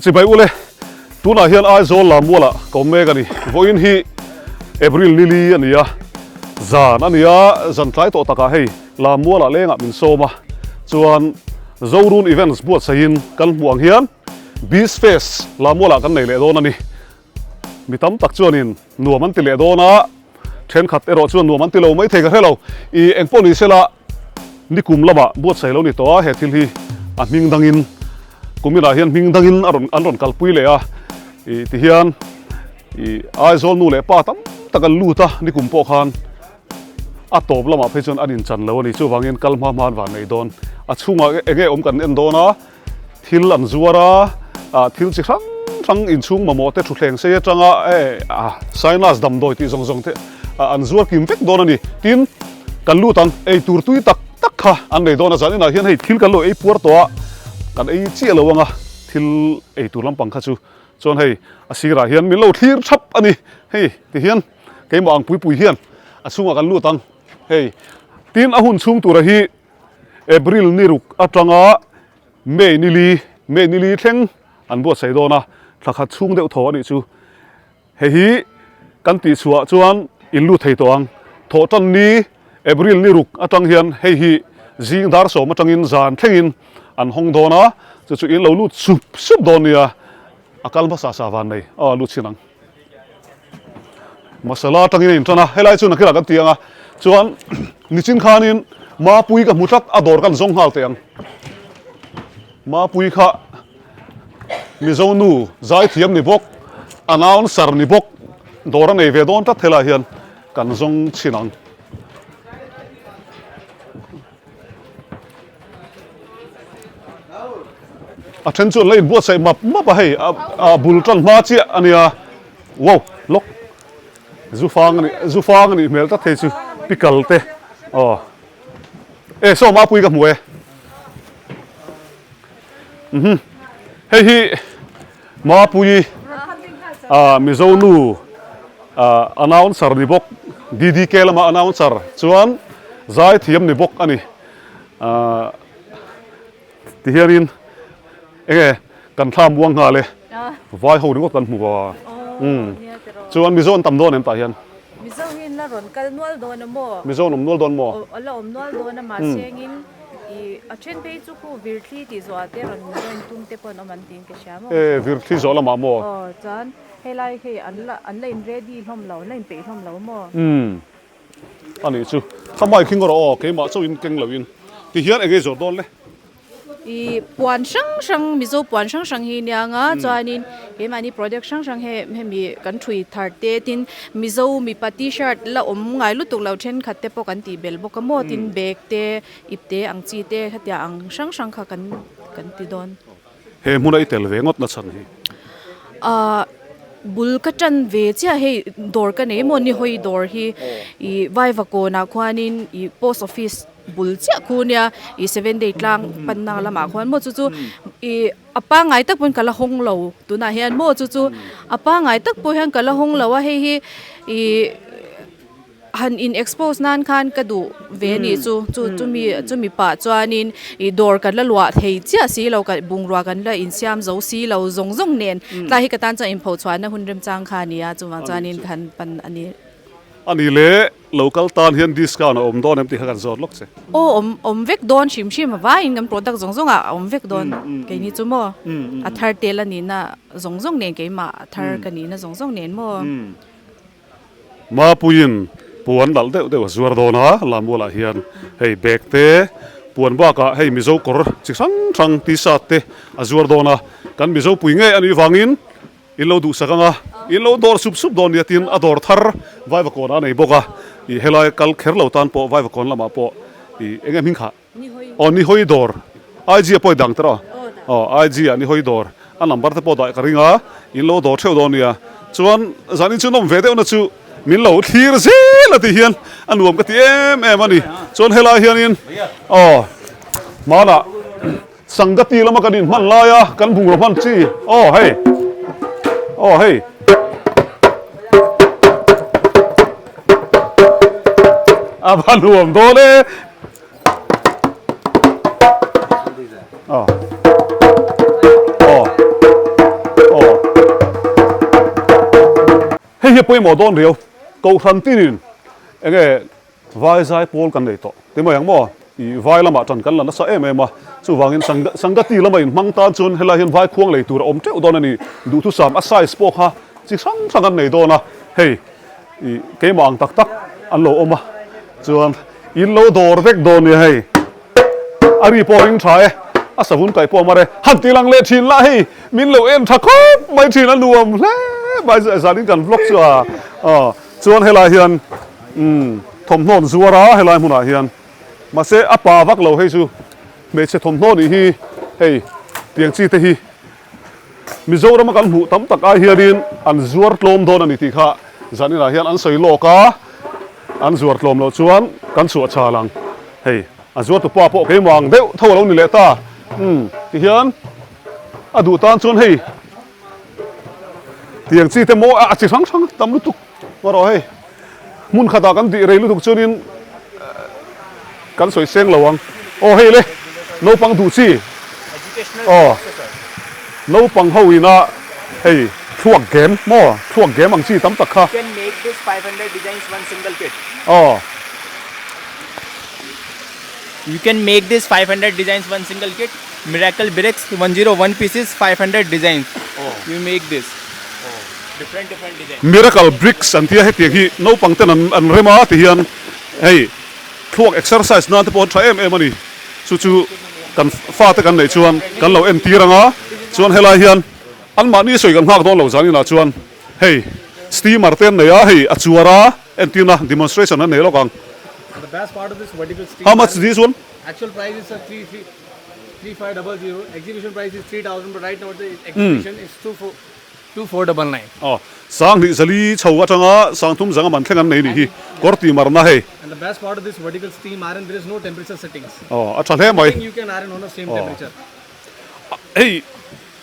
chỉ bay ule tu na hiền ai zol Lammuala có mê cái này voin hi April lili anh ya zan anh ya zan trai to taka hey Lammuala lenga min so ma chuan zorun events buat sahin kan buang hian Biz Fest Lammuala kan nei le don ani mitam tak chuanin nuaman ti le dona then khat ero chuan nuaman ti lo mai thei ka hello I engpon ni sela nikum lama buat sai lo ni to he thil hi a ming dangin kumila hian ming dangin aron kalpui le a I ti hian I aizol nu le pa tam takal luta nikum po khan a top lama phei chuan anin chan lo ni chu wangin kalma man wa nei don a chunga enge om kan en dona thil an zuara a thil chi thang in chung mamo te thu thleng se changa sinus dam doi ti zong zong te an zuar kim vek don ani tin kan lu tang ei tur tui tak kha an nei dona zan ina hian hei thil kan lo ei puar to kan ei chi lo wanga thil ei tur lampang kha chu chon hei asira hian min lo thlir thap ani hei ti hian keima ang pui hian achunga kan lu tang hei tin a hun chung tur hi April niruk atanga me nili thleng an buat sai dona thakhat chung deuh tho ani chu hei hi kan ti chua chuan in lu thei toang tho tan ni April niruk atang hian hei hi jing dar so matangin zan thlengin an hong dona chu in lo lu sup don nia akal basa sa van nei lu chinang masala tangin in tana helai chu na khila kan tianga chuan ni chin khanin ma pui ka mutlak ador kan zong hal teang ma pui kha mi zo nu zai thiam ni bok announce sar ni bok dora nei ve don ta thela hian kan zong chinang a then chuan lein buat sai map pa hei a bul tang ma chi ania wow lok zufang ni mel ta thei chu pikal te so ma pui ka muwe hei hi ma pui mi zo nu announcer ni bok DDK lama announcer chuan zai thiam ni bok ani ti hianin enge kan thlam buang nga le vai ho ringot kan hmuwa chuan mi zon tam don em ta hian mi zo hin la ron kal nual don mo mi zon nual don mo ala nual don ma sengin I a chen pe chu ku virthi ti zo ate ron ron tum te pon man tin ke sha mo virthi zo la ma mo chan helai he an lain ready hlom lo lain pe hlom lo mo ani chu thamai khing ro ke ma chu in keng lo in ti hian ege zo don le I puan sang mizo puan sang hi nia nga chuanin he mani product sang he mi kan thui thar te tin mizo mi pa t-shirt la ngai lu tuk lo then khatte po kan ti bel bo ka mo tin bag te ipte ang chi te khatia ang sang kha kan ti don he munai tel ve ngot na chan hi bul ka chan ve cha he dor ka nei mo ni hoi dor hi I vai va ko na khwanin I post office bul cha khunia I 7 day tlang panna lama khwan mo chu I apa ngai tak pun kala hong lo tuna hian mo chu apa ngai tak po hian kala hong lo wa he hi I han in expose nan khan ka du ve ni chu mi pa chuanin I dor kan la lwa thei cha si lo ka bungrua kan la in siam zo si lo zong nen la hi ka tan cha in pho chuan na hunrem chang kha nia chuwang chanin khan pan ani le local tan hian discount om don em ti khan zot lok che om vek don shim wa in ngam product zong om vek don ke ni chu mo a thar tel ani na zong nen ke ma thar ka ni na zong nen mo ma puin puan dal de zuar dona Lammuala hian hei bag te puan ba ka hei mizo kor chi sang ti sa te azuar dona kan mizo pui nge ani wangin ilo du sakanga ilo dor sup don yatin ador thar vai va kona nei boka I helai kal kher lo tan po vai va kon lama po I enge ming kha ni hoi dor ai ji po dang tra ai ji ani hoi dor an number te po dai ka ringa ilo dor theu don ya chuan zani chu nom ve de na chu min lo thir se la ti hian anuam ka ti em ani chon helai hian in mala sangati lama kanin man la ya kan bung ro man chi hey abanuam do le hei hi poi mo don riau ko than tin enge vai zai pol kan nei to te mo yang mo I vai lama tan kan lana sa em chu wangin sangati lama in mang tan chun hela hian vai khuang lei tur om teu don ani du thu sam a size pok ha chi sang an nei dona hei I ke mang tak tak an lo oma chuan in lo dor vek don ni hei ari po ring thae a savun kai po mare han tilang le thin la hei min lo en thakop mai thin an nuam le bai zanin kan vlog chu chuan hela hian thom non zuara hela huna hian mà sẽ áp ba vác lầu hay chú mấy sẽ thùng thô đi hi hey tiếng chi thế hi mình dâu đó mà cần hụ tắm tắc ai hiền đi ăn zuar lom đó là thì khá giờ này là hiền ăn sấy lô cá ăn zuar lom lô chuan cần sủa trà lăng hey ăn zuar tụ pa po cái màng đeo thâu lâu này ta thì hiền à đủ tan chuan hey tiếng chi thế mô chỉ sáng tắm lúc tục mà rồi hey muốn khát cần đi rồi lúc tục chuan kan soi seng lawang hei le no pang du chi no pang ho ina hei thuak game mo thuak game ang chi tam tak kha You can make this 500 designs one single kit. You can make this 500 designs one single kit. Miracle bricks 101 pieces 500 designs. You make this. Different designs. Miracle bricks an tia he ti hi no pang ten an rema ti hian hei thuak exercise na te pon tha em ani chu kan fa te kan nei chuan kan lo en tiranga chuan helai hian an ma ni soi kan hak don lo zani na chuan hey steamer ten nei a hei achuara en tina demonstration an nei lo kang The best part of this vertical steam. how much this one Actual price is 3500. Exhibition price is 3000, but right now the exhibition is 2499. sang ni zali chhowa tanga sang thum zanga man thlengan nei ni hi korti marna hei And the best part of this vertical steam iron, there is no temperature settings. a tha hle mai You can iron on the same temperature. hey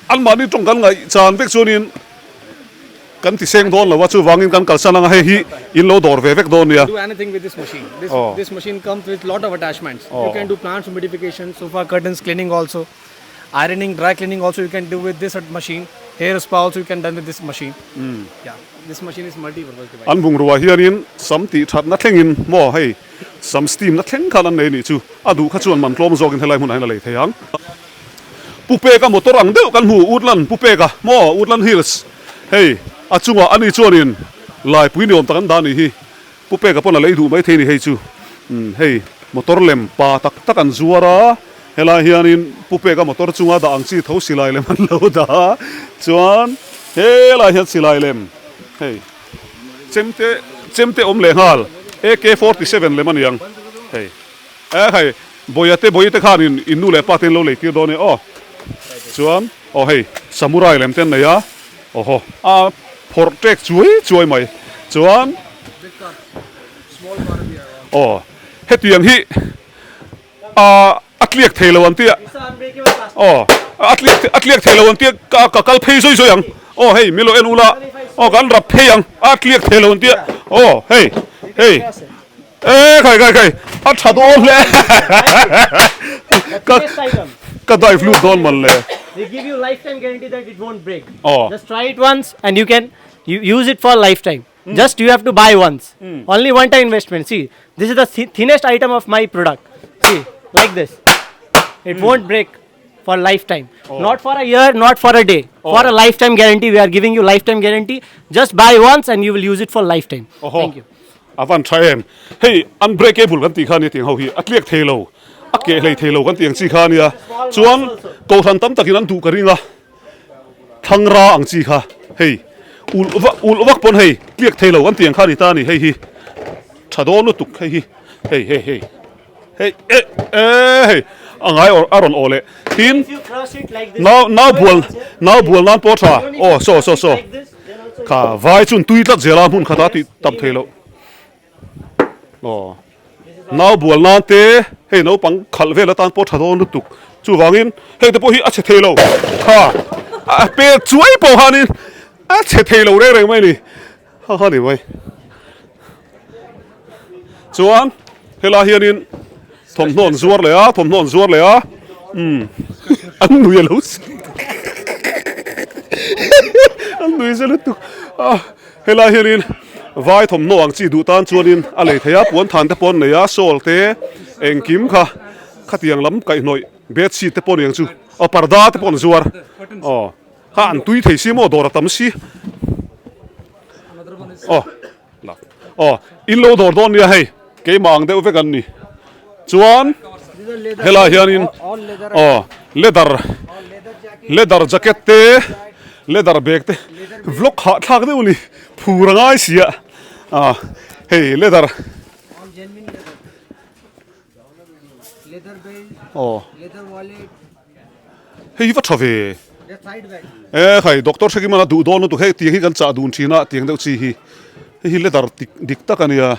an ma ni tong kan ngai chan vek chunin kan ti seng don lo wa chu wangin kan kal sananga hei hi in lo dor ve vek don ya Do anything with this machine. This machine comes with lot of attachments. You can do plants humidification, sofa curtains cleaning also, ironing, dry cleaning also you can do with this machine. Hair spa also you can done with this machine. Yeah, this machine is multi-purpose device. an bungrua hianin sam ti that na thlengin mo hei sam steam na thleng khan an nei ni chu adu kha chuan man tlom zogin helai mun haina lei theiang pupe ka motor ang deuh kan hu utlan pupe ka mo utlan hills hei achunga ani chuanin lai pui niom takan da ni hi pupe ka pona lei du mai thei ni hei chu hei motor lem pa tak tak an zuara helai hianin pupe ka motor chunga da ang chi tho silai lem an lo da chuan helai hian silai lem hey chemte om le hal AK47 le maniang hey hey boyate khanin inu le patin lo le ti do ne chuan hey samurai lem ten na ya oho protect chuai mai chuan hetiang hi atliak thelo an tia atliak thelo an tia ka kal phei soi yang hey milo en ula kan rap phei yang atliak thelo an tia hey kai a thado le ka dai flu don man le They give you lifetime guarantee that it won't break. Just try it once and you can use it for lifetime. Just you have to buy once. Only one time investment. See, this is the thinnest item of my product. See, like this. It won't break for lifetime. Not for a year, not for a day. For a lifetime guarantee, we are giving you lifetime guarantee. Just buy once and you will use it for lifetime. Thank you. Avan try em. Hey, unbreakable kan ti khani ting ho hi atliak thelo. Ake lei thelo kan tiang chi khania. Chuan ko than tam takin an tu karinga. Thangra ang chi kha. Hey, ul wak pon hey, liak thelo kan tiang khani ta ni hey hi. Thado nu tuk hey hi. Hey. Hey, angai aron ole. Tin If you cross it like this. now bual nan potra. So. Like this, then also Ka vai chun tui tlak zela mun khata ti tam thelo. Now bual nan te hey no pang khal vela tan po thado nu tuk. Chu wangin hey te po hi a che thelo. Kha pe chuai po hanin a che thelo re mai ni. Ha ni mai. Chuan hela hianin thom non zuar le a an nui lo an nui se lu tu helai hianin vai thom no ang chi du tan chuanin a lei theia puan than te pon neia sol te engkim kha khatiang lam kai noi bed sheet te pon yang chu a parda te pon zuar kha an tui thei si mo dor tam si in lo dor don ya hei ke mang de ve kan ni chuan helai hianin leather jacket te leather bag te vlog ha thak de uni phurangai sia hey leather leather belt, leather wallet, hey va thave the side bag. khai doctor se ki mana du don tu he ti hi kan cha dun thina tiang deuh chi hi leather dik tak ania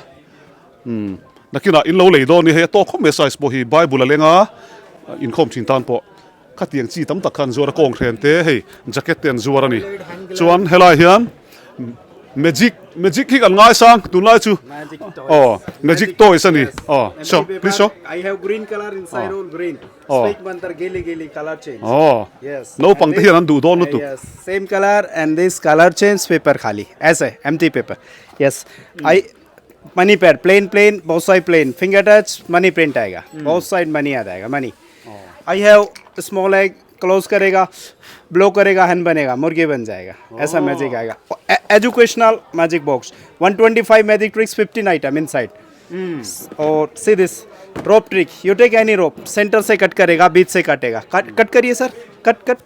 nakina in lo lei don ni he to khom size po hi bible lenga in khom thin tan po khatiang chi tam tak khan zuar kong thren te hei jacket ten zuar ani chuan helai hian magic hi kan ngai sang tu lai chu magic toys ani so please show I have green color inside all green. Speak bantar geli color change. Yes. no pang te hian an du don tu Yes. Same color and this color change paper khali. ऐसे empty paper. Yes. I money pad plain both side plain finger touch money print आएगा. Both side money आ जाएगा money. I have small egg close करेगा blow करेगा hand बनेगा मुर्गी बन जाएगा ऐसा magic आएगा educational magic box 125 magic tricks 15 item inside और see this rope trick you take any rope center से कट करेगा बीच से काटेगा कट करिए sir cut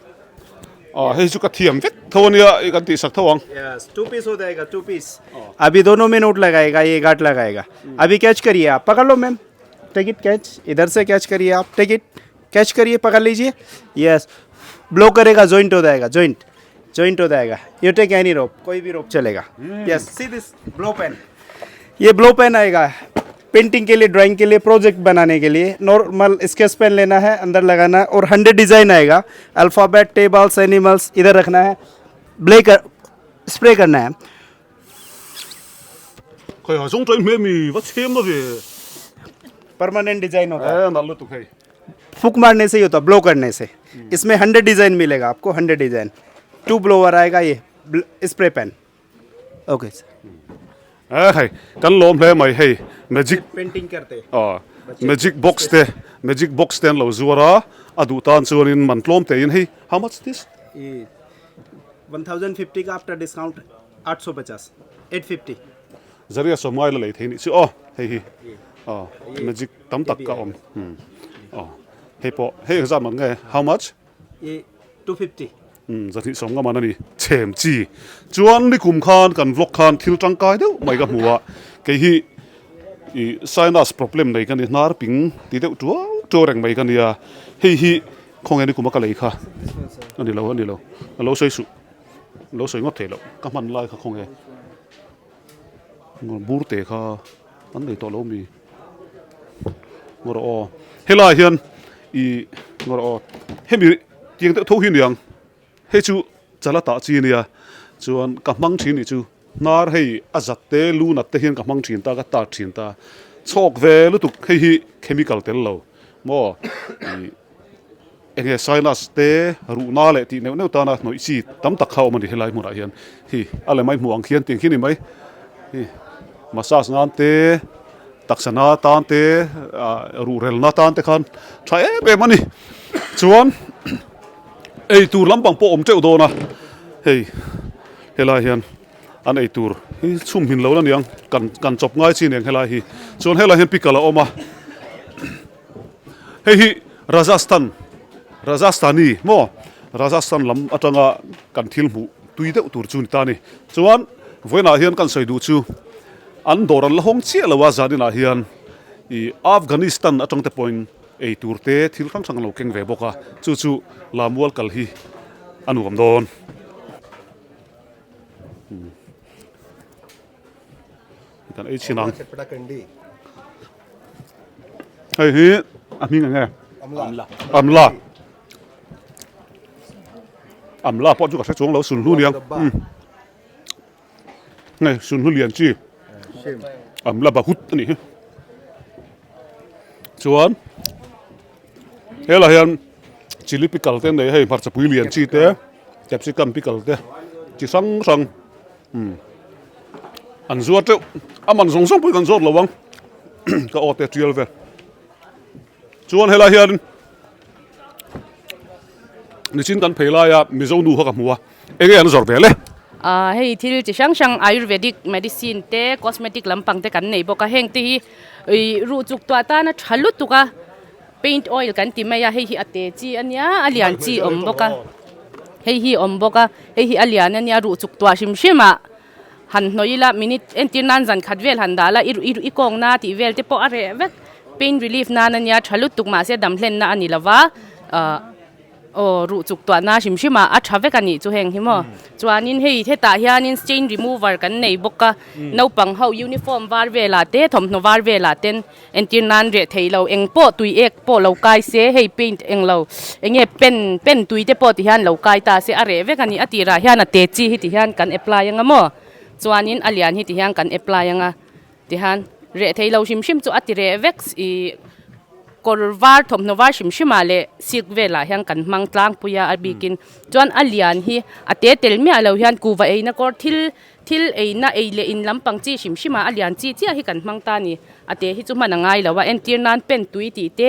hei chu ka thiam vek thonia kan ti sak thawang yes 2 पीस हो जाएगा 2 पीस अभी दोनों में नोट लगाएगा ये गांठ लगाएगा अभी कैच करिए आप पकड़ लो मैम टेक इट कैच इधर से कैच करिए आप टेक इट कैच करिए पकड़ लीजिए यस ब्लो करेगा जॉइंट हो जाएगा जॉइंट हो जाएगा यू टेक एनी रोप कोई भी रोप चलेगा yes see this blow pen ये ब्लो पेन आएगा पेंटिंग के लिए ड्राइंग के लिए प्रोजेक्ट बनाने के लिए नॉर्मल स्केच पेन लेना है अंदर लगाना है और 100 डिजाइन आएगा अल्फाबेट टेबल्स एनिमल्स इधर रखना है स्प्रे करना है khoi ha jong trai me mi va chem no ve permanent design होता है na lu tu khei फूक मारने से ही होता है ब्लो करने से इसमें 100 डिजाइन मिलेगा आपको 100 डिजाइन 2 ब्लोवर आएगा ये spray pen okay khai kan lom hle mai hei magic painting करते magic box ten lo zuara adu tan chuanin man tlom te in hei how much this ये 1050 का after discount 850 850 zaria so mai la lei theini chu hei hi magic tam tak ka om hei po hei za man nge how much ये 250 zati som nga manani chem chi chuan ni kum khan kan vlog khan thil tangkai deuh mai ka hmuwa ke hi I sinus problem nei kan ni nar ping ti deuh tu reng mai kan ya hi khong ani kuma ka lei kha ani lo soi su lo soi ngot thelo ka man lai kha khong e ngor bur te kha an nei to lo mi ngor hela hian I ngor hemi tiang te tho hin yang he chu chala ta chi nia chuan ka mang thin ni chu nar hei azat te lu na te hian ka mang thin ta ka ta thin ta chok ve lu tu hi chemical tel lo mo enge sinus te ru na le ti neu ta na noi chi tam tak khaw mani helai mu ra hian hi ale mai muang khian ting khini mai hi massage ngan te taksana tan te ru rel na tan te khan thai be mani chuan ei tur lampang po om cheu dona hei helai hian an ei tur hi chum hin lo la niang kan chop ngai chi neng helai hi chuan helai hian pikala oma hei hi Rajasthani mo Rajasthan lam atanga kan thil mu tui deuh tur chu ni ta ni chuan voina hian kan soi du chu an doran la hong chia lawa zanina hian I Afghanistan atang te point ei turte thil sang lo keng ve boka chu lamual kal hi anu gam don kan ei chinang hei hi aming nge amla po chu ka chong lo sun lu niang nge sun lu lian chi amla ba hut ni chuan hela hian chili pickle te nei hei marcha pui lian chi te capsicum pickle te chi sang อันซวดเจ้ามันสงสังไปกันซวดระวังก็ออกแต่เจียวเวชวนให้ลายเฮียนนี่ชิ้นกันเพลายมีเจ้าดูเขากับหัวเอ็งอันสอดเวเลยให้ที่จะช่างอายุเวดิกเมดิซินเต้คอสเมติกลำปังเต้กันในบอกแห่งที่รู้จุกตัวตานะชัลุตุกะ paint oil กันที่ไม่ยาให้อัตเตจีอันนี้อเลียนจีบอกให้บอกให้อเลียนอันนี้รู้จุกตัวชิมหันหน่อยละมินิเอ็นที่นั่นจันขัดเวลหันดาละอีกองหน้าที่เวลที่พออะไรเวก pain relief นั่นเนี่ยชัลุตุกมาเสียดำเล่นนะอันนี้ละวะรู้จุกตัวน่าชิมอัดชาเวกันนี่จูแหงหิมจวนนินให้เทตาเฮียนิน stain remover กันในบกน้าปังเขา uniform วาร์เวลาเต้ทอมโนวาร์เวลาเต้นเอ็นที่นั่นเรียเทเราเองโปตุยเอกโปเรากายเสียให้ paint เองเราเองเป็นตุยเตโปที่ฮันเรากายตาเสียอะไรเวกันนี่อติราเฮียนเตจีที่ฮันกัน apply ยังมั้งจวนนินอเลียนที่ฮันกัน apply ยังที่ฮันเรียเทเราชิมจูอติเรเวกกอร์วาร์ทอมโนวาร์ชิมาเลสิกเวลาเฮียนกันมังตลางปุยาอาบิกินจวนอเลียนฮีอเตเตลมีอะไรเฮียนกูว่านะกอร์ทิลนะเลอินลำปังจีชิมาอเลียนจีที่ฮิกันมังตานี่อเตฮิจุมันง่ายแล้วว่าเอ็นทีนั้นเป็นตุยตีเต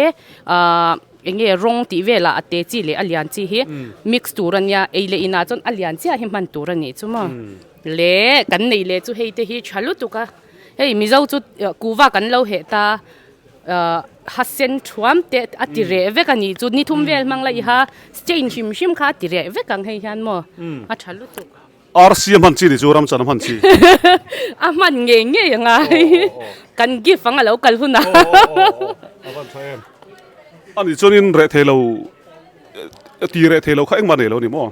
เงี้ยรงตีเวลาอเตจีเลอเลียนจีฮีมิกซ์ตูรันยาเลอินาจนอเลียนจีฮิมันตูรันนี่จุมาเลกันนี่เลจูเฮเตฮิชัลุตุกะเฮ้ยมิเจ้าจุกูว่ากันเราเหตาฮัสเซนทวมเตอติเรเวกันนี่จุดนี้ทุ่มเวลมังละอีฮะสเตนชิมค่ะติเรเวกันให้ยันมั้งอัชลุตุอาร์ซีมันจีดิจูรำจันมันจีมันเงี้ยยังไงกันกิฟังแล้วกันหุ่นนะอันนี้จนินเรเทโลตีเรเทโลเขาเอ็งมาเนโลนี่มั้ง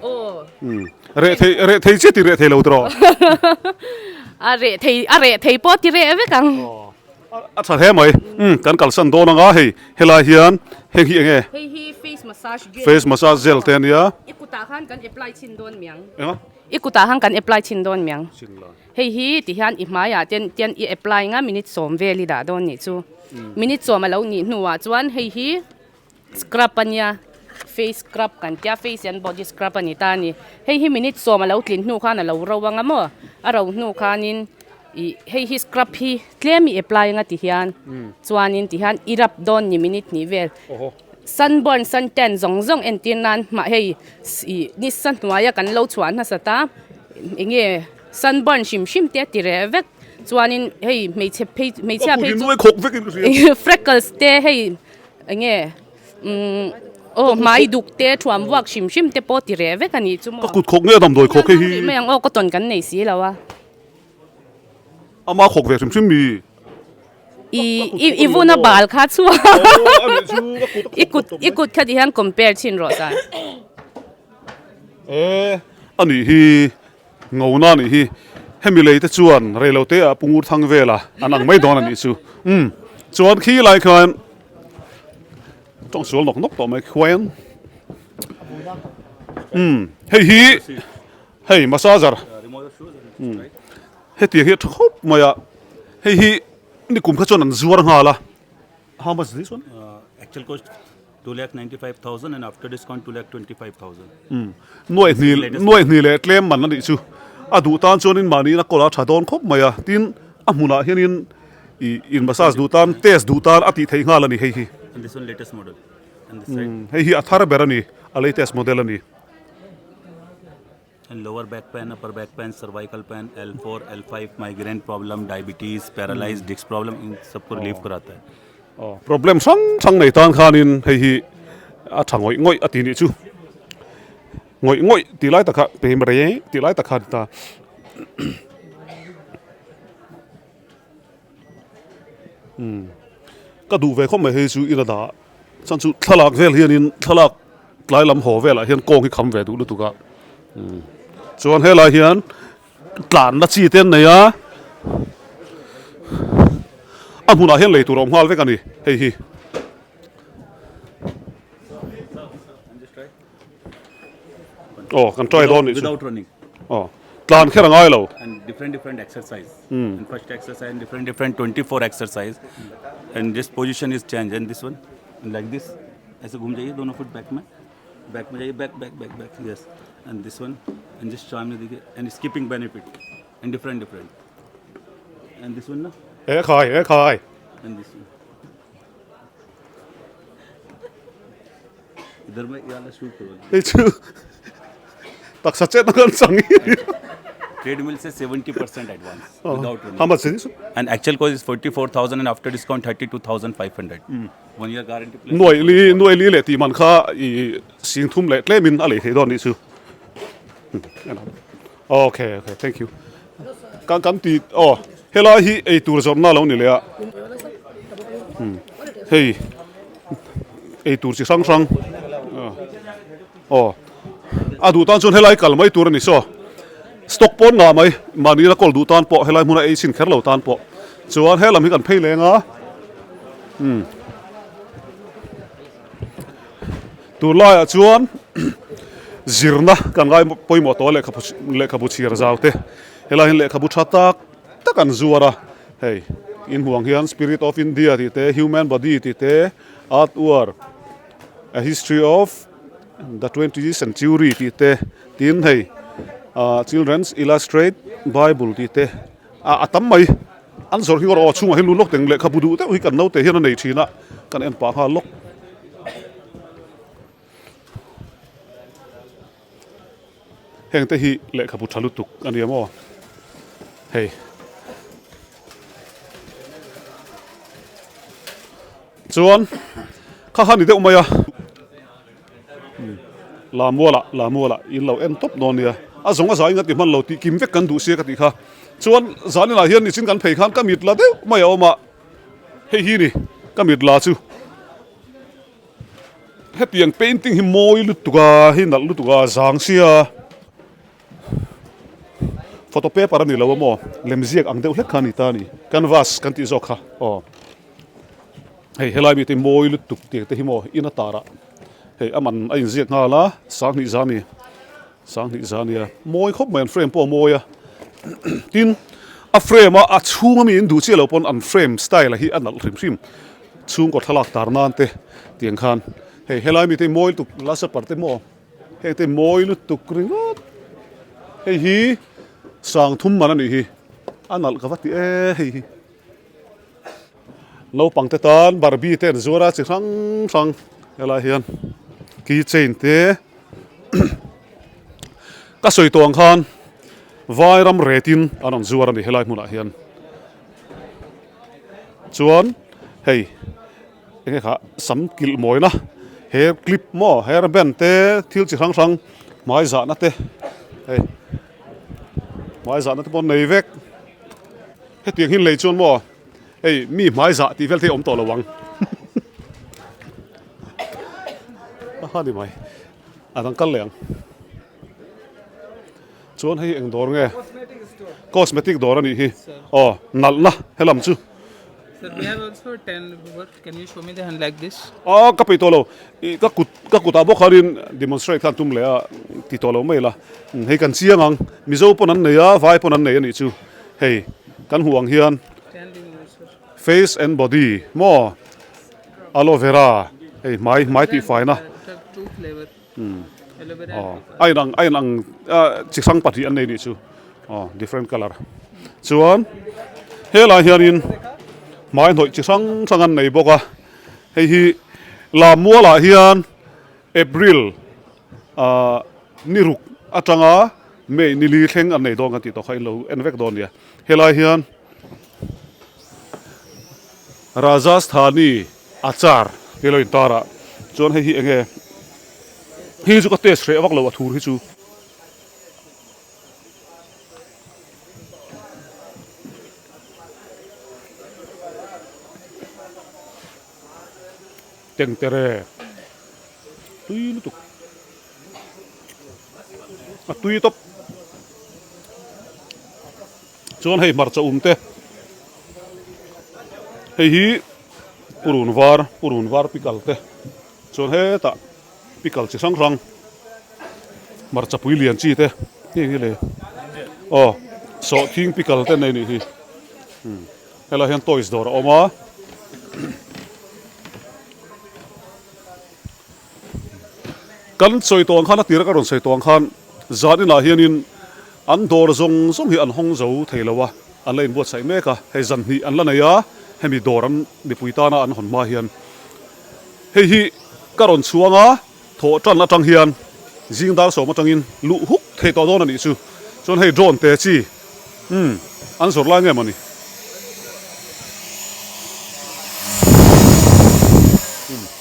เรเทจีตีเรเทโลตรอเรเทปอติเรเวกันอัศเทไหมกันกัลสันโดนังเฮลาเฮียนเฮงเฮงface massage gel เตนี่อีกุตาหันกัน apply ชินโดนเมียงเนาะอีกุตาหันกัน apply ชินโดนเมียงเฮ้ยที่ฮันอีมาอย่าเตียนอี apply ง่ะมินิสอมเวลิดาโดนนี่จูมินิสอมมาแล้วนี่หนูว่าจวนเฮ้ย scrub ปัญญา face scrub กันจ้า face and body scrub ปัญญาตานี่เฮ้ยมินิสอมมาแล้วกลิ่นหนูข้าน่ะเราระวังอ่ะมั้งเราหนูข้านินให้ฮิสครับฮีเคลมี apply งาติฮันส่วนนี้ติฮันอีรับโดนนี่มินิทนี่เวล sunburn suntan ซงเอ็นตีนันมาให้นี่สันตัวอยากันเล่าชวนนะสตาเงี้ย sunburnชิมเตะติเรเวกส่วนนี้ให้ไม่ใช่freckles เตะให้เงี้ยไม่ดุกเตะทวมวักชิมเตะปอติเรเวกันนี่จุ๊มก็กุดคกเนี่ยทำโดยคกให้ไม่ยังก็ต้นกันในสีแล้ววะอามาขกเวชชิมมีอีวุนาบาลคัดชัวอีกุดคดีฮัน compare ชินรอซะอันนี้ฮีเงาหน้านี่ฮีให้มีเลยแต่ชวนเรลเตะปุ่งทั้งเวลาอันนั้นไม่โดนอันนี้ชูชวนขี้ไรกันต้องชวนนกต่อไม่ควรเฮ้ยมาซาจาร์เฮ้ยที่เฮ็ดทุกมาอะเฮ้ยนี่กลุ่มข้าชนนั่นจวดงาละ How much is this one? Actual cost 2,95,000 and after discount 2,25,000. หน่วยนี่เลยเคลมมันนั่นดิชูดูตานชนินมานี่นักกอล์ฟชาดอนครบมาอะทีนมุนาเฮียนินอินมาซาสดูตานเทสดูตานอติเทียงาละนี่เฮ้ย And this one latest model. And this side. เฮ้ยอัฐารเบรนี่อะไรเทสโมเดลนี่And lower back pain, upper back pain, cervical pain, L4, L5, migraine problem, diabetes, paralyzed disc problem, इन सबको relief कराता है. Problem sang này tan khanin hei thang ngoi ati ni chu ngoi ti lai ta kha pe mre ti lai ta kha ta ka du ve khom mai hei chu ira da chan chu thalak vel hianin thalak tlai lam ho vela hian kong hi kham ve du lu tu ka chuan hela hian tlan na chi ten nei a amuna hian leitur om hal vek ani hei hi kan try don without running. Tlan khera ngai lo And different exercise. And first exercise and different 24 exercise. And this position is changed. And this one, and like this. ऐसे घूम जाइए दोनों foot back में जाइए back yes. And this one, and just charm में देखिए. And skipping benefit. And different. And this one, no? คายคาย And this one. इधर में ये वाला शूट करो. ไอ้ชื่อตักสัจเจตนักสั่งนี่ Treadmill से 70% advance without running. how much is this And actual cost is 44,000 and after discount 32,500. 1 year guarantee. หน่วยลีเลยตีมันค่าอีสิงทุ่มเลยเล่มินอะไรที่ตอนนี้ชื่อโอเค thank you กันตีอ๋อเฮล่าฮีไอตัวจอมน่าแล้วนี่เลยอ่ะเฮ้ยไอตัวสิสังอ๋อดูตอนจนเฮล่ากัลไม่ตัวนี่ซ้อสต็อกปอนงาไหมมานี่ละกอลดูตอนปอเฮล่ามุนไอสินแค่เราตอนปอจวนเฮล่ามีกันเพย์เลยงะตัวลายจวนจิรนะกันไงปอยหมดตัวเลขบุชีร์เจ้าเตะเฮล่าเห็นเลขบุชาตักกันจัวระเฮ้ยอินห่วงเฮียน Spirit of India ที่เตะ Human Body ที่เตะ Artwork A History of the 20th Century ที่เตะทีนเฮ้ยChildren's Illustrated Bible ที่เตะตั้มไหมอันสอนที่ว่าช่วงให้ลุ้นลกแต่งเลขบุดูแต่วิกันเอาแต่เฮียนในทีน่ะกันเอ็นปากหาลกเฮงแต่ฮีเลขบุชาลุตุกอันนี้มั้งเฮ้ยจวนข้าขันนี่เด็กมาอ่ะลามัวละอินเราเอ็นท็อปนอนเนี่ยสงอาศัยงั้นที่มันเราที่กิมเวกกันดูเสียกันที่ข้าจวนจานนี่ละเฮียนนี่สินกันเพย์ขันก็มีละเด้อไม่เอามาเฮ้ยฮีนี่ก็มีละจูเฮ้ยเตียงเพนติ้งหิมอยลุตุกาหินัลลุตุกาจางเสียfoto paper ni lawa mo lemziak ang deuh hlek khani ta ni canvas kan ti zokha hei helai mi te moi lut tuk te te himo ina tara hei aman ai ziak nga la sang ni zani ya moi khop men frame po moya tin a frame a chunga mi indu che lo pon an frame style hi anal rim chung ko thalak tar nan te tiang khan hei helai mi te moi tuk la sa parte mo hei te moi lut tuk ringot hei hi sang thum mana ni hi anal ka vati hi lo pang te tan barbie te zora chi sang ela hian ki chain te ka soi tong khan vairam retin anam zuara ni helai muna hian chuan hei enge kha sam kil moina hair clip mo hair band te thil chi sang mai za na te hei mai za na te pon nei vek he tiang hin lei chon mo ei mi mai za ti vel the om to lawang ha ni mai adang kal leng chon hei eng dor nge cosmetic dor ani hi nal na helam chu Sir, we have also 10 work. Can you show me the hand like this? Kapitolo ka kuta bo kharin demonstrate kan tum le ti tolo mai la hei kan chiang ang mizo pon an neya vai pon an nei ani chu hei kan huang hian Standing also. face and body mo aloe vera hei mai ti fai na Two flavor. Aloe vera. ai nang chi sang pati an nei ni chu different color chuan hela hianin mai noi chi sang an nei boka hei hi Lammuala hian April niruk atanga me nili thleng an nei dong kan ti to khai lo en vek don ya helai hian Rajasthani achar helo intara chon hei hi enge hi chu ka test re awak lo athur hi chu teng tere tui lutuk tui top chon hei marcha umte hei hi purun var pikal te chon he ta pikal chi sang marcha pui lian chi te ngi le so thing pikal te nei ni hi hela hian toys dor oma kan soi tong khan atira ka ron soi tong khan zani na hianin an dor zong hi an hong zo theilowa an la in buat sai me ka he zan hi an la na ya hemi doran ni puitana an hon ma hian hei hi karon chuanga tho tan la tang hian jing dar so ma tangin lu huk the to don ani chu chon hei drone te chi an sor la nge mani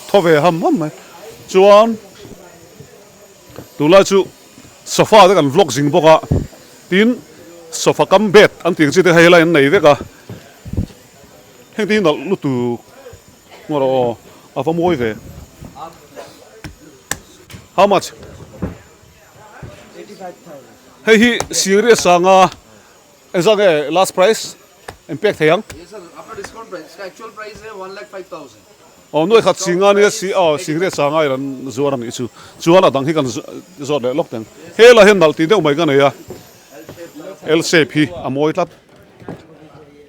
tho ve ham mai chuan tu la chu sofa te kan vlog jing boka tin sofa kam bed an ting chi te hei la in nei veka heng tin dal lu tu ngoro afa moi ve how much 85,000 hey hi serious sanga ezang last price impact thayang yes sir after discount price actual price is 1,05,000 oh noi khat singa ni si serious sanga ran zuaran ichu chuan adang hi kan zot le lok teng hela hen dal ti deu mai kan ya L shape hi amoi tlat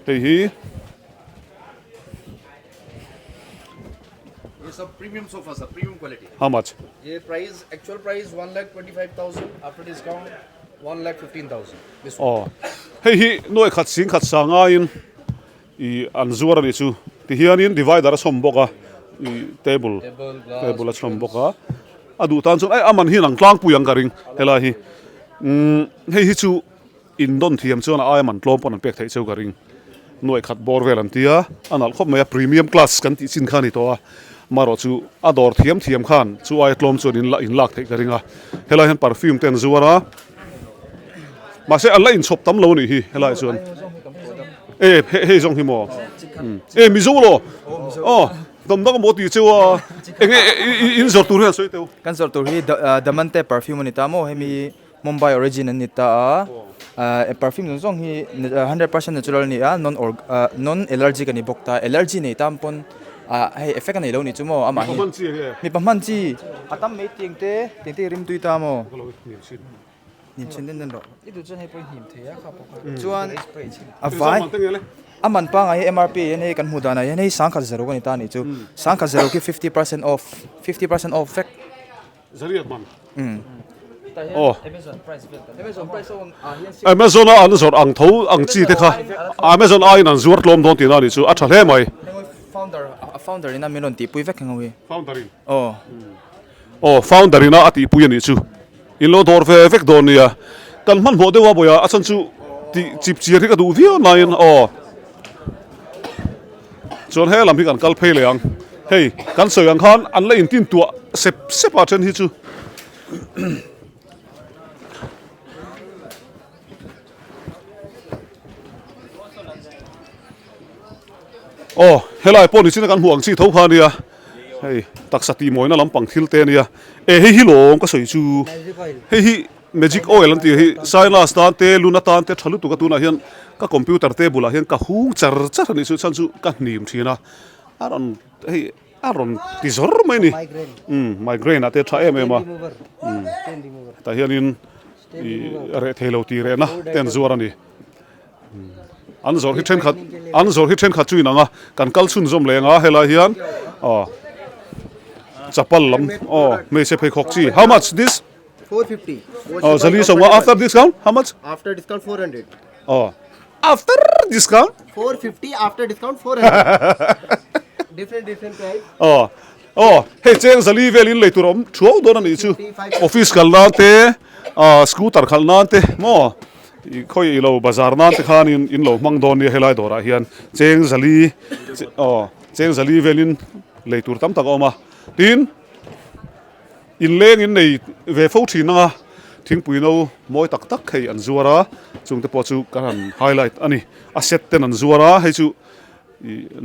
hey hi it's a premium sofa sir premium quality how much ye price actual price 1,25,000 after discount 1,15,000 this one oh hey hi noi khat sing khat sanga in I an zuaran ichu ti hianin divider som boka I table a som boka adu tan chu ai aman hi nang tlang puyang karing hela hi hei hi chu in don thiam chuan ai man tlom pon an pek thei cheu karing noi khat bor vel an tia anal khop mai premium class kan ti sin khani to maro chu ador thiam khan chu ai tlom chuan in lak thei karinga hela hen perfume ten zuara ma se an la in chop tam lo ni hi hela chuan he zong hi mo mi zo lo dom dog mo ti chewa in zor tur han soi teu kan zor tur hi damante perfume ni ta mo hemi Mumbai origin ni ta perfume zong hi 100% natural ni non allergic ni bokta allergy nei tam pon hey effect ani lo ni chumo ama hi mi pamhan chi atam me ting te rim tui ta mo nim chen den ro idu chen he point him the ya kha chuan avai aman pa nga MRP yen he kan hu dana yen he sangkha zero ko ni ta ni chu sangkha zero ki 50% off effect zariat man Amazon Amazon an zor ang tho ang chi te kha Amazon ai nan zuar tlom don ti na ni chu a thale mai founder ina menon ti pui vek ngawi founder founder ina ati pu ni chu in lo dor ve vek don nia kan man mo de wa boya a chan chu ti chip chi ri ka du vio nine chon he lam hi kan kal phei le ang hey kan so yang khan an la in tin tua sep a chen hi chu helai pon ni sin kan huang chi tho kha nia hey taksati moina lampang thil te nia hei hi long ka soi chu hei magic oil an ti hi saina stan te luna tan te thalu tu ka tu na hian ka computer te bula hian ka hung char ni chu chan chu ka nim thina aron ti zor mai ni migraine ate tha em ema ta hianin re thelo ti re na ten zuar ani an zor hi then khat chui nanga kan kal chun zom lenga hela hian chapal lam me se phei khok chi how much this 450 zali so after discount how much after discount 400 after discount 450 after discount 400 different price hey cheng zali velin leiturom thuau don ani chu office kal na te scooter khal na te mo khoi lo bazar na te khan in lo mang don ni helai dora hian cheng zali velin leitur tam tak oma tin in leng in nei ve fo thina thing puino moi tak khei an zuara chung te po chu kan highlight ani asset ten an zuara hei chu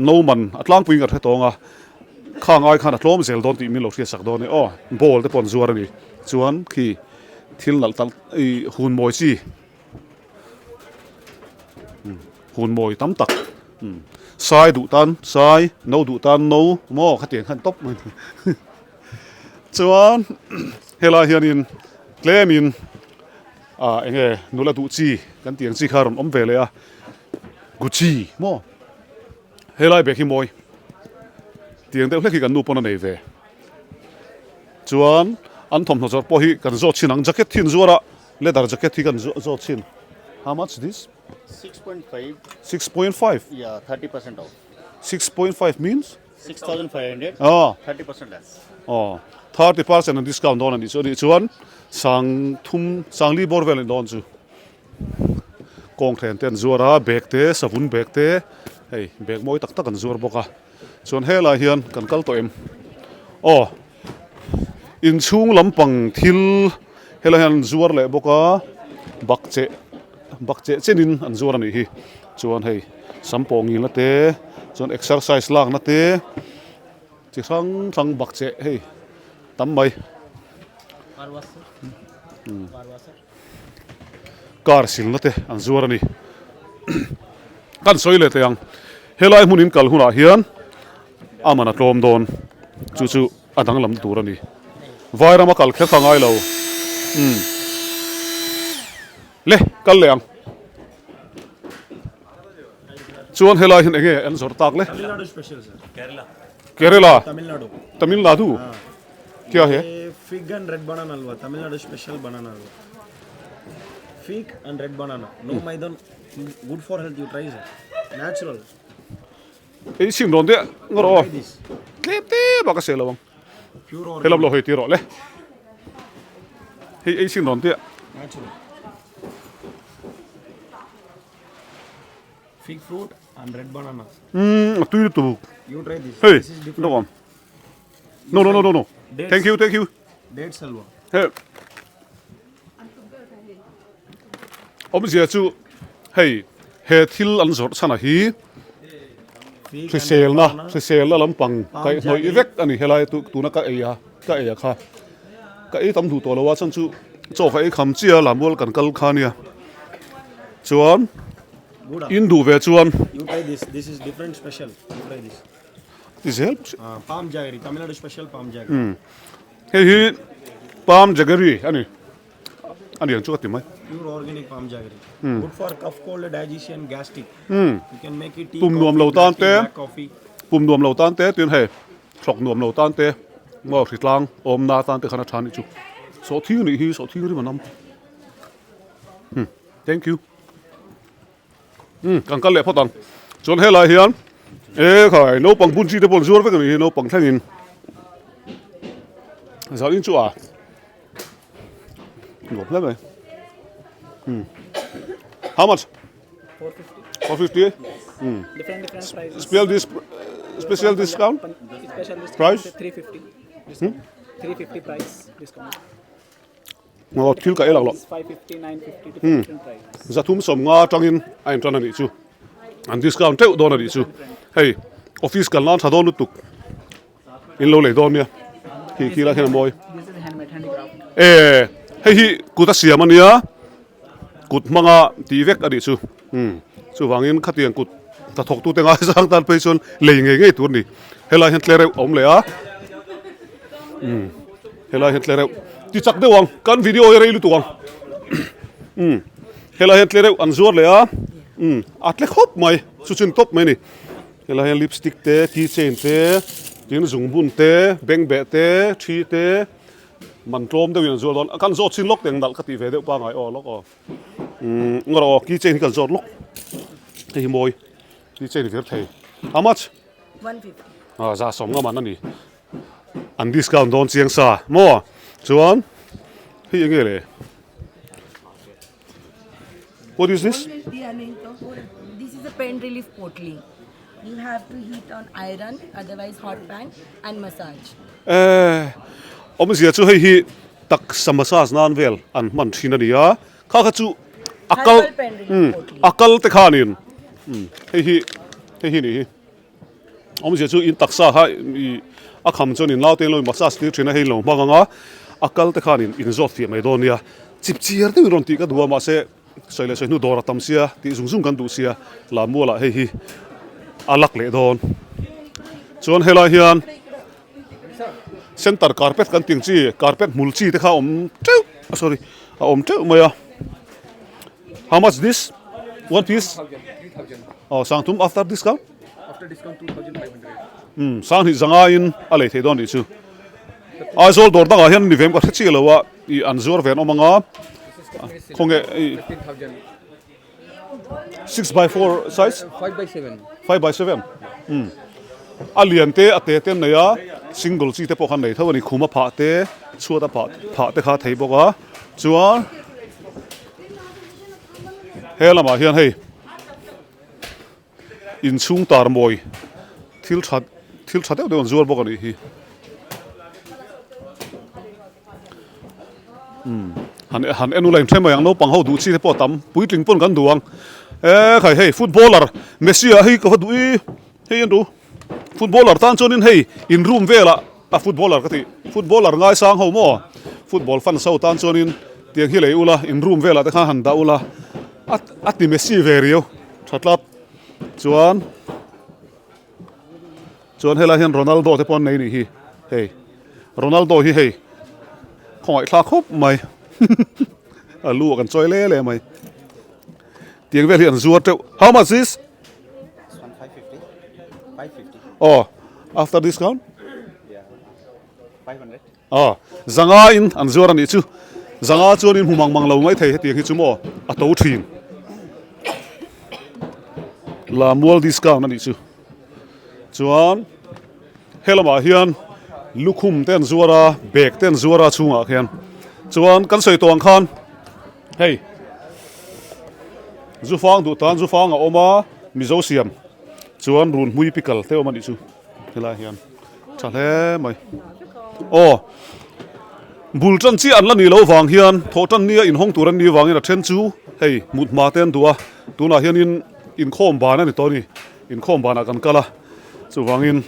no man atlang puing ka thetonga khang ai khan atlom zel don ti min lo thia sak don ni bol te pon zuara ni chuan khi thil nal tal hun moi chi hun moi tam tak sai du tan sai no du tan no mo kha tiang khan top chuan hela hianin claimin enge nula du chi kan tiang chi kharon om vele a guchi mo helai be khi moi tiang te hleki kan nu pon nei ve chuan an thom no jor po hi kan zo chinang jacket thin zuara leather jacket hi kan zo chin How much this? 6.5. 6.5. Yeah, 30% off. 6.5 means? 6,500. Oh. 30% less. Oh. 30% discount on this. So this one, sang li bor vel in don chu. Kong then ten zuara bag te savun bag te. Hey, bag moi tak tak kan zuar boka. Chuan hela hian kan kal to em. Oh. In chung lampang thil hela hian zuar le boka. Bakche chenin an zuar ani hi. Chuan hey, sampong in la te. Chuan exercise lang na te. Chi sang bakche hey. Tam mai. Car sil na te an zuar ani. Kan soile te yang. Helai munin kal huna hian amana tlom don chu adang lam tur ani. Vaira ma kal khe thangai lo. Le kal leang. Chuan helai hin enge an zor tak le. Tamil Nadu special sir. Kerala. Tamil Nadu. Kya hai? Fig and red banana halwa. Tamil Nadu special banana halwa. Fig and red banana. No maidan. Good for health. You try sir. Natural. Ei sim don de ngoro. Kete baka selo bang. Pure organic. Helam lo hoi tiro le. Ei sim don de. Natural. Fig fruit and red banana. Tu. You try this. Hey, This is different. no one. No. Dates. Thank you. Dates halwa. Hey. Obviously chu hey, he thil an zor chana hi. Fig Se and sel red na, banana. se sel la lampang kai noi evek ani helai tu na ka eya kha. Ka e tam thu to lawa chan chu cho ka e kham chia lamol kan kal khania. Chuan Good. Indu ve chuan You try this. This is different special. You try this. this helps. Palm jaggery. Tamil Nadu special palm jaggery. Hey palm jaggery ani ang chu ka timai. Pure organic palm jaggery. Good for cough, cold, digestion, gastric. You can make it tea, Pum nuam coffee, lo tan black tea, te. black coffee. Pum nuam lo tan te tin he. Thlok nuam lo tan te. Mo thitlang om na tan te khana thani chu. So thi ni hi so thi ri manam. Thank you. Kan kal le photang. Chon helai hian e khai no pang bun chi te pon zuar ve kan hi no pang thangin. Sao in chu à? Ngop le mai. How much? 450. 450? Different prices. Special discount? Special discount. Price? 350. Discount. 350 price discount. Ngop thil ka elak lo. 550, 950, different prices. Zathum som nga tangin ain tran ani chu. An discount te don ani chu. Hey, office kan lan thadon tuk. In lo le don nia. Ki la hen boy. This is handmade, handicraft. Hey kuta siam ania. Kut manga ti vek ani chu. Chu wangin khatiang kut ta thok tu te nga sang tan pe chon le nge tur ni. Hela hen tlere om le a. Hela hen tlere ti chak de wang kan video e reilu tu wang. Hela hen tlere an zuar le a. Atle khop mai chu chun top mai ni. Hela hen lipstick te keychain te tin zung bun te beng be te thi te man trom de win zuar don kan zo chin lok teng dal khati ve de pa ngai o lok o. Ngoro keychain kan zor lok. Hey moi. Keychain ver thei. How much? 150. Za som nga man ani. An discount don chiang sa. Mo. Chuan. Hi enge le. What is this? This is a pen relief potli. You have to heat on iron, otherwise hot pan, and massage. Obviously chu hei hi tak samasas nan vel an man thina nia. Kha chu akal Herbal pen relief potli. akal te khanin. Hei hi ni. Obviously chu in taksa ha I akham chon in laute lo massage ti thina hei lo manga akal te khanin in zot fi mai donia. Chip chiar te ron ti ka duwa ma se soile soi nu dora tam sia ti zung kan du sia Lammuala hei hi alak le don chon hela hian center carpet kan ting chi carpet mulchi te kha om sorry om maya. How much this one piece? Oh sangtum after discount? After discount 2,500. Sang hi zanga in ale the don ni chu ai zol dor da hian ni vem ka chi lo wa I anzor ven omanga khonge 15,000. 6x4 size 5x7. 5x7 aliante ate tem na ya single chi te pokhan nei thawani khuma pha te chuata pha te kha thei boka chuan helama hian hei in chung tar moi thil that de on zuar bokani hi han enu lain thema yang no pang ho du chi te po tam puitling pon kan duang khai hei footballer Messi a hei ka dui hei an du footballer tan chonin hei in room vela a footballer kati footballer ngai sang ho mo football fan so tan chonin tiang hi lei ula in room vela te kha han da ula at ni Messi verio thatlat chuan hela hian Ronaldo te pon nei ni hi hei Ronaldo hi hei khoi thla khop mai a lu kan choi le mai tiang vel hian zuar teu how much is 550. oh after discount 500. oh zanga in an zuar ani chu zanga chuan in humang mang lo mai thei tiang hi chu mo a to thin Lammuala discount ani chu chuan helama hian lukhum ten zuara bag ten zuara chunga khian chuan kan soi tong khan hei zufang du tan zufang a oma mizo siam chuan run hui pikal te omani chu hela hian thale mai oh bulchan chi an la ni lo wang hian thotan nia in hong turan ni wangin a then chu hei mut ma ten tua tuna hian in khom ban ani to ni in khom ban a kan kala chu wangin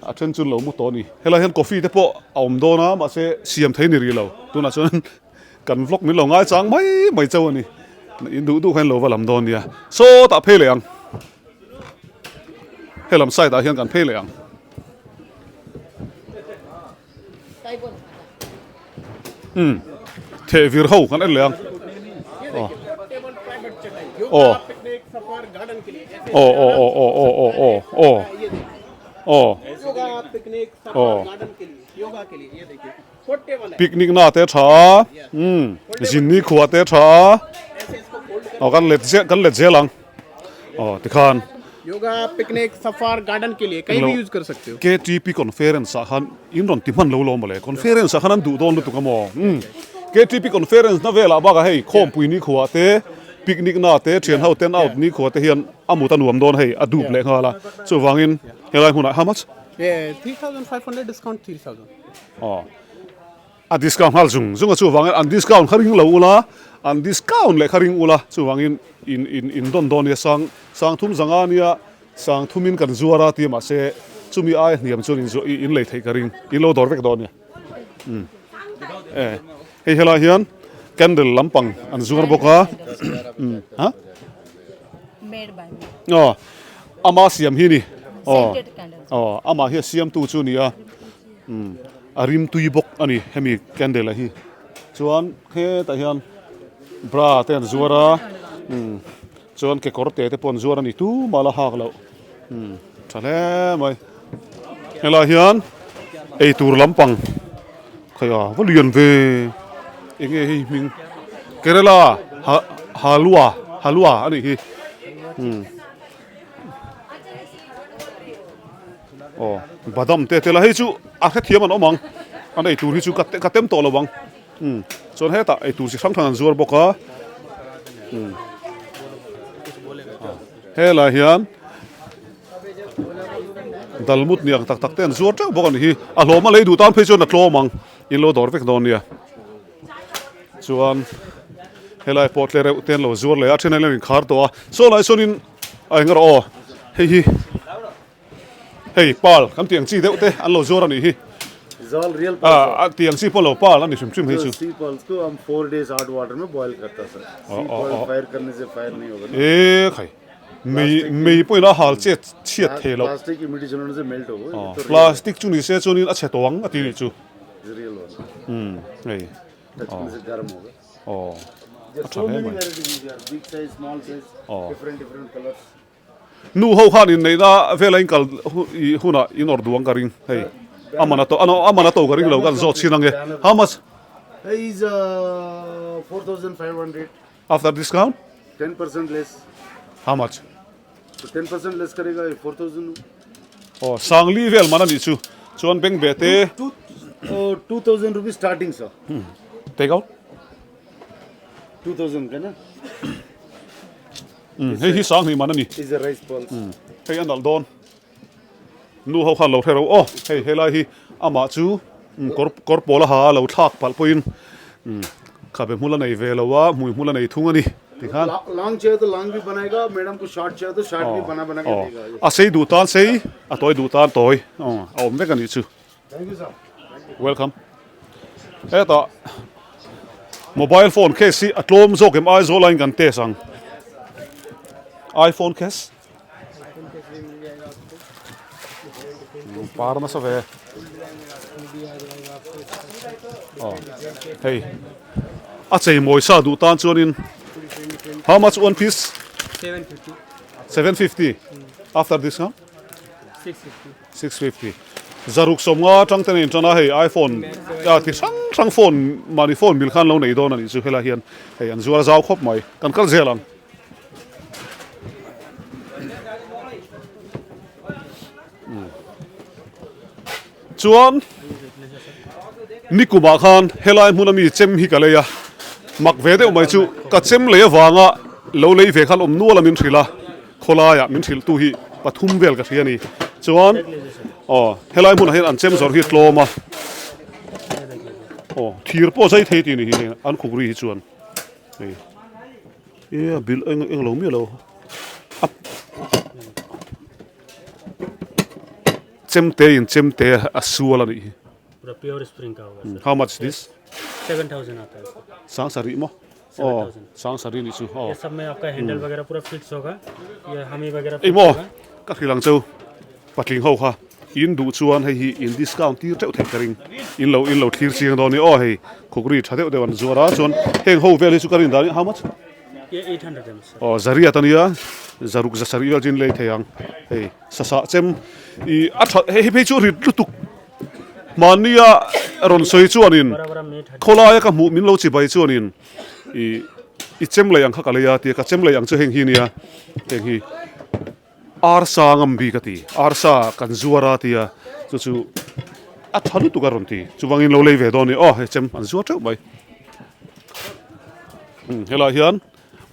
a then chu lo mu to ni hela hian coffee te po aum do na ma se siam thei ni ri lo tuna chuan kan vlog min lo ngai chang mai chau ani in du khan lo walam don nia so ta pheleang helam sai ta hian kan pheleang the vir ho kan leang oh yoga picnic सफर garden के लिए योगा के लिए ये देखिए छोटे वाला picnic na te tha jinni khuwa te tha kan let zelang tikhan yoga picnic सफर गार्डन के लिए कहीं भी यूज कर सकते हो KTP conference khan in ron timan lo male conference khan du don tu kamo KTP conference na vela ba ga hei khom pui ni khuwa te picnic na te thian ho ten out ni khuwa te hian amu ta nuam don hei adu ble ngala chu wangin helai huna how much yeah 3500 discount 3000 a discount hal zung chu wangin an discount kharing lo ula an discount le kharing ula chu wangin in don ya sang thum zanga nia sang thumin kan zuara ti ma se chumi ai niam chun in le thei karing in lo dor vek don ya hei hela hian candle lampang an zuar boka ha Made by me. ama siam hi ni Scented candles. ama hi siam tu chu nia arim tui bok ani hemi candle hi chuan he ta hian bra ten zuara chuan ke korte te pon zuara ni tu mala hak lo thale mai hela hian ei tur lampang khaya valian ve enge hi ming Kerala halwa ani hi badam te la hi chu a kha thiam an omang an ei tur hi chu katem to lawang chon he ta ei tur si sang thang zuar boka he la hian dalmut niang tak ten zuar tang bokan hi a hloma lei du tan phei chon na tlomang in lo dor vek don nia chuan helai pot le reu ten lo zuar le a thena le khar to so lai sonin ai ngar hey pal kam tiang chi deu te an lo zuar ani hi It's all real pulse. tiang si polo pal ani chim he chu सी पल्स को हम 4 days hot water में बॉईल करता sir fire करने से फायर नहीं होगा e khai mei poina hal che chiat thelo plastic humidity चलाने से मेल्ट होगा plastic chu ni se chonin a che towang ati ni chu real वाला ei टच करने से गर्म होगा acha so he many mai varieties here big size small size different colors nu ho khan in nei da vela in kal huna in or duang karing hei amana to karing lo kan zo chinange how much is 4500 after discount 10% less. How much? So 10% less करेगा 4,000. Oh, sangli vel mana ni chu. Chuan beng bete 2,000 rupees starting sir. take out. 2,000 का ना? Hey, sang ni mana ni. Is a rice balls. Hey, andal don. Nu ho khan lo thero. Oh, hey, helai hi ama chu. Kor pola ha lo thak pal poin. Khabe mula nei velawa, mula nei thunga ni. Tikhan. Long चाहिए तो long भी बनाएगा, मैडम को short चाहिए तो short भी बना के देगा. Asei dutan sei, atoi dutan toi. Oh, om me kan ni chu. Thank you sir. Welcome. Eta mobile phone case si atlom zo kem ai zo line kan te sang. iPhone case. Par na sa ve. Oh. Hey. Achei moi sa dutan chuanin. How much one piece? 750. 750. After discount? 650. 650. Zaruk somnga tang ten chana hey iPhone. Ya ti sang phone mani phone bil khan lo nei don ani chu hela hian. Hey an zuar zau khop mai. Kan kal zelang. Chuan Nikuma khan helai munami chem hi kaleya. Mak ve de mai chu ka chem le wanga lo lei ve khan nuala min thila khola ya min thil tu hi pathum vel ka thiani chuan helai mun hian an chem zor hi tloma thir po sai thei ti ni hi an khugri hi chuan e bil eng lo mi lo chem te asuala ni पूरा pure spring का होगा sir. how much this 7,000 आता है sir. sang sari mo 7,000. sang sari ni chu ये सब में आपका हैंडल वगैरह पूरा फिक्स होगा. ये हमी वगैरह ei fix mo होगा. ka khilang chau patling ho kha in du chuan hei hi in discount tir teu thei karing in lo thir chiang do ni hei khugri thadeu de wan zuara chuan heng ho vel hi chu karin da how much ये 800 है sir. zaria tania zaruk za sari vel jin le theyang hei sa chem I hei pe chu rit lutuk mania ron soi chuanin khola ya ka mu min lo chi bai chuanin I chem le yang kha kaleya ti ka chem le yang chu heng hi nia heng hi arsa ngam bi ka ti arsa kan zuara tia chu a thanu tu ka ron ti chuwangin lo le ve do ni he chem an zuar teu mai hela hian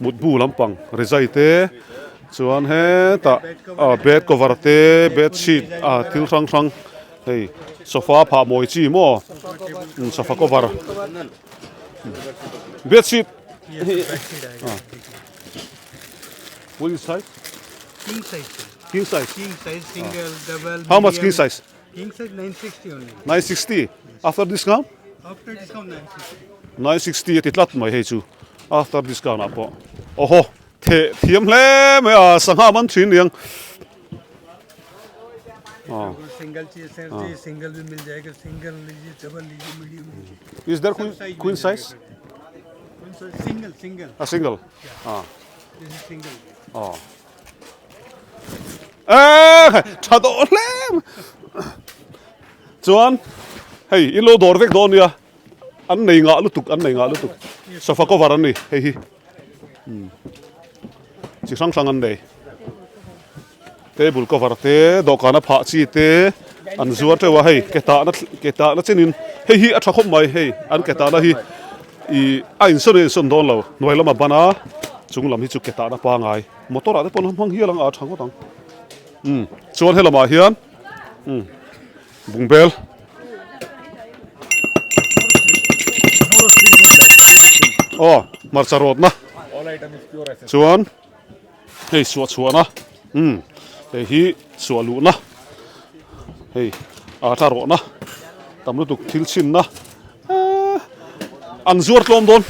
mut bu lampang rezai te chuan he ta bed cover te bed sheet thil rang hey sofa pha moi chi mo sofa cover bed sheet what size King size. king size King size, single, double. how much king medium. size King size 960 only. 960 after discount After discount 960. 960 titlat mai he chu after discount apo oho thiam hle me sangha man thin yang Single चाहिए सर जी single भी मिल जाएगा single लीजिए double लीजिए medium लीजिए. is there queen size Queen size single. a single This is single. chado hlem chuan hey ilo dor vek don ya an nei nga lutuk sofa cover an ni hei hi chi sang an nei table cover te dokana pha chi te an zuar te wa hei keta na chenin hei hi atha khom mai hei an keta na hi a insurance don lo noi lama bana chung lam hi chu keta na pa ngai motor ate pon hang hi lang a thang ko tang chuan helama hian bungbel marcha rod na All item is pure essence. chuan hei suwa na hei hi suwa lu na hei tha ro na tamlu tuk thil chin na an zuar tlom don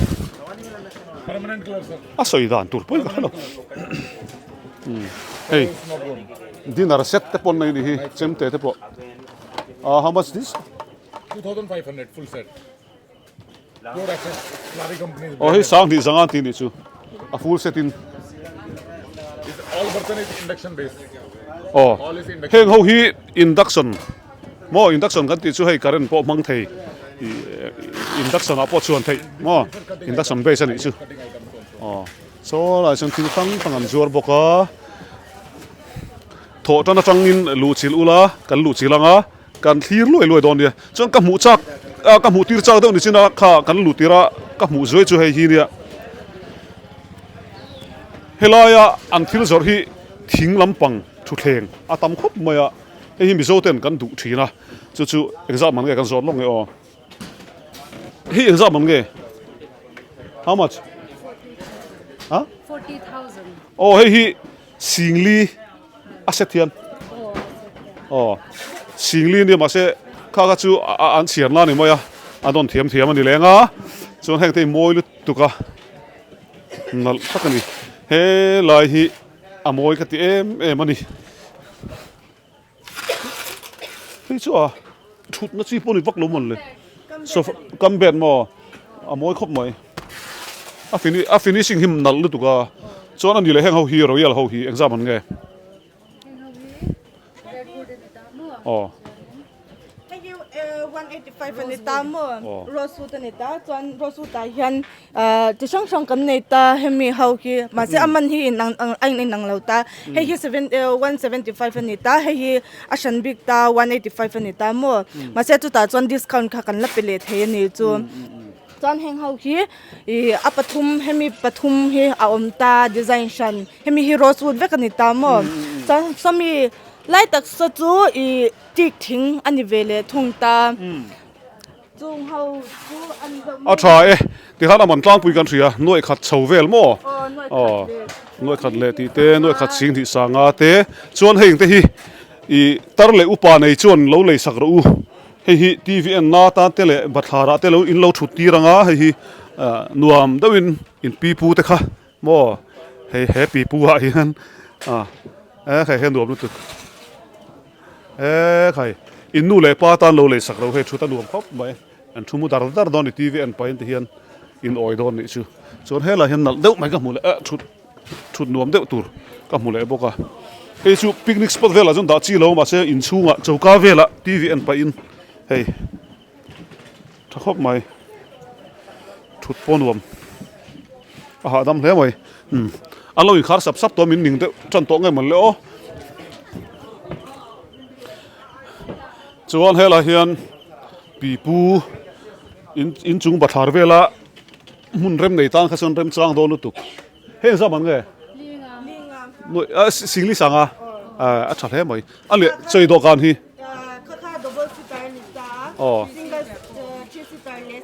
Permanent color sir. a soi dan tur poi ka lo hei dinner set te pon nei ni hi chem te po how much this 2,500 full set. Pure essence. Flurry companies. hei sang ni zangan ti ni chu a full set in All burton is induction based. All is induction. heng ho hi induction mo induction kan ti chu hei current po mang thei induction a po chuan thei mo induction base ani chu so lại sang thil thang an zuar boka thọ cho nó trăng in lù chil ula kan lù chilanga kan thlir loi don dia chon ka mu chak ka mu tir chak do ni china kha kan lù tira ka mu zoi chu hei hi nia helaya an thil zor hi thing lampang thu thleng a tam khop maya hi mi zo ten kan du thina chu exam man ge kan zor long nge o hi exam man ge how much huh 40,000 oh hi singli asetian oh singli ni ma se kha chu an chian la ni moya adon thiam ani lenga chon heng te moi lu tuka nal takani he lai hi amoi ka ti em ani hi chu a thut na chi poni vak lo mon le so kam bet mo amoi khop moi a finishing him nal lu tuka chon ani le heng ho hi royal ho hi exam an nge oh 185 ani ta mo rosewood ani ta chuan rosewood ta hian chi sang kan nei ta hemi ho ki ma se aman hi ang nang lo ta hei hi 175 ani ta hei hi a shan big ta 185 ani ta mo ma se tu ta chuan discount kha kan la pele the ni chu chuan heng ho hi a pathum hemi pathum hi a om ta design shan hemi hi rosewood vek ani ta mo chuan somi lai tak so chu tik thing ani vele thung ta chung ho chu an a tha ti han aman tlang pui kan thria noi khat chho vel mo noi khat le ti te noi khat sing thi sanga te chuan heng te hi tar le upa nei chuan lo le sak ro u hi tvn na ta te le bathara te lo in lo thu ti ranga hi nuam dawin in pi pu te kha mo happy pu ha hian khai hen nuam lu tu khai in nu le pa tan lo le sak ro he thu ta nuam khop mai an thumu dar don ni tv an pain te hian in oi don ni chu chon hela hian nal deuh mai ka mu le thut nuam deuh tur ka mu le boka he chu picnic spot vela jun da chi lo ma se in chunga chauka vela tv an pain hei tha khop mai thut pon nuam a dam hle mai alo in khar sap to min ning de chan to ngai man le o chuan hela hian pipu in chung bathar vela mun rem nei tan kha son rem chang do lu tuk he za man nge linga singli sanga a tha he mai ale chei do kan hi kha double seater ni ta single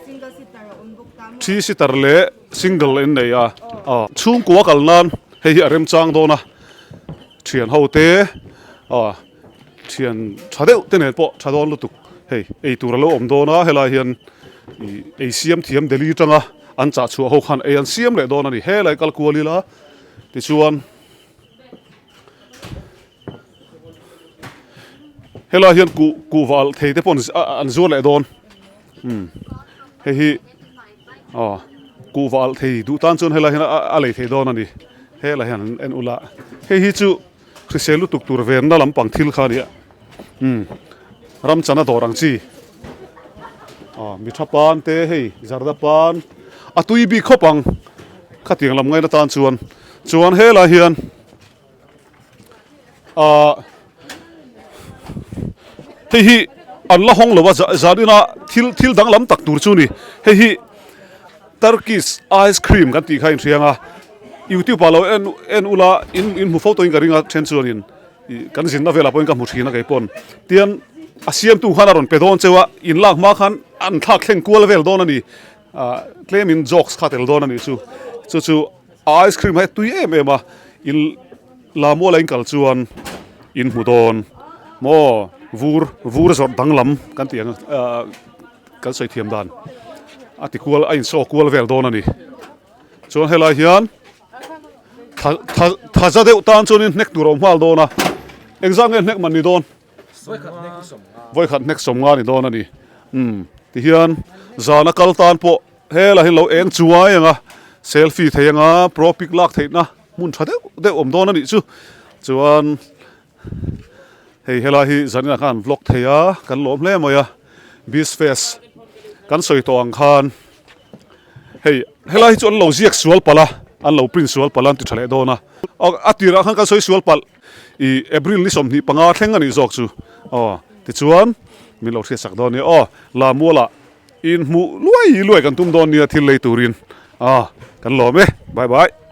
single seater on book ta mo 3 seater le single in nei chung ko kal nan he hi rem chang do na thian ho te thian thadeu te ne po thadon lu tuk hei ei tur lo om do na hela hian ei siam thiam deli tanga an cha chu ho khan ei an siam le don ani he lai kal kuali la ti chuan hela hian ku wal thei te pon an zo le don he hi ku wal thei du tan chon hela hian a le thei don ani hela hian en ula he hi chu khriselu tuk tur ver na lampang thil kha ni ram chana dorang chi mi thapan te hei zarda pan atui bi khopang khatiang lam ngai na tan chuan hela hian hei hi an la hong lowa zadina thil dang lam tak tur chu ni hei hi Turkish ice cream kan ti khain thianga YouTube alo en ula in mu photo in garinga chen chuanin kan jin na vela point ka mu thina kai pon tian asiam tu hanaron pedon chewa in lak ma khan an thak thleng kual vel don ani claim in jokes khatel don ani chu ice cream hai tui em in Lammuala in kal chuan in mu don mo vur zor danglam kan tiang kan soi thiam dan ati kual ain so kual vel don ani chuan hela hian thaza deuh tan chunin nek tur om hmal dona exam nge nek man ni don voi khat nek som nga ni don ani ti hian zana kal tan po hela hin lo eng chuai anga selfie theianga pro pic lak theina mun tha deuh om don ani chuan hei hela hi zanina khan vlog theia kan lom hle moya Biz Fest kan soi to ang khan hei hela hi chon lo ziak sual pala an lo print sual palan ti thale do na atira khan ka soi sual pal I April ni som ni panga thleng ani jok chu ti chuan mi lo thia sak do ni Lammuala in mu luai kan tum don ni thil lei turin kan lo me bye bye